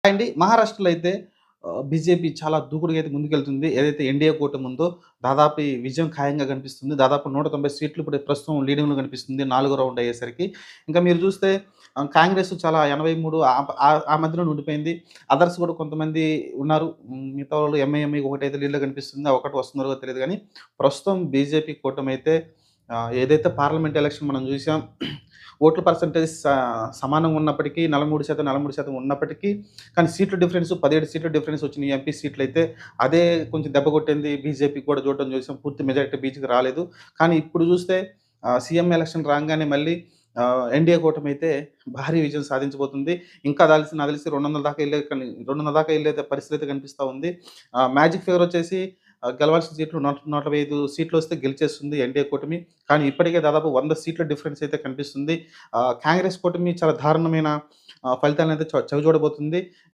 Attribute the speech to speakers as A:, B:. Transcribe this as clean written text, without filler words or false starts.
A: అండి. మహారాష్ట్రలో అయితే బీజేపీ చాలా దూకుడుగా అయితే ముందుకెళ్తుంది. ఏదైతే ఎన్‌డీఏ కూటమి ఉందో దాదాపు ఈ విజయం ఖాయంగా కనిపిస్తుంది. దాదాపు 190 సీట్లు ఇప్పుడు ప్రస్తుతం లీడింగ్‌లో కనిపిస్తుంది. నాలుగో రౌండ్ అయ్యేసరికి. ఇంకా మీరు చూస్తే కాంగ్రెస్ చాలా 83 ఆ మధ్యలోనే ఉండిపోయింది. అదర్స్ కూడా కొంతమంది ఉన్నారు. మిగతా వాళ్ళు ఎంఐఎం ఒకటైతే లీడ్‌లో కనిపిస్తుంది. ఆ ఒకటి వస్తుందో లేదో తెలీదు గానీ ప్రస్తుతం బీజేపీ కూటమి అయితే ఏదైతే పార్లమెంట్ ఎలక్షన్ మనం చూసాం. ఓట్ల పర్సెంటేజ్ సమానంగా ఉన్నప్పటికీ 43% 43% ఉన్నప్పటికీ కానీ సీట్ల డిఫరెన్స్ 17 సీట్ల డిఫరెన్స్ వచ్చినాయి ఎంపీ సీట్లయితే. అదే కొంచెం దెబ్బ కొట్టింది బీజేపీకి కూడా చూడడం చూసాం. పూర్తి మెజారిటీ బీజేపీకి రాలేదు. కానీ ఇప్పుడు చూస్తే సీఎం ఎలక్షన్ రాంగానే మళ్ళీ ఎన్‌డీఏ కూటమైతే భారీ విజయం సాధించబోతుంది. ఇంకా నాకు తెలిసి 200 దాకా 200 దాకా ఎళ్ళే పరిస్థితి అయితే కనిపిస్తా ఉంది. మ్యాజిక్ ఫిగర్ వచ్చేసి గెలవాల్సిన సీట్లు 145 సీట్లొస్తే గెలిచేస్తుంది ఎన్‌డీఏ కూటమి. కానీ ఇప్పటికే దాదాపు 100 సీట్ల డిఫరెన్స్ అయితే కనిపిస్తుంది. కాంగ్రెస్ కూటమి చాలా దారుణమైన ఫలితాలనైతే చవిచూడబోతుంది.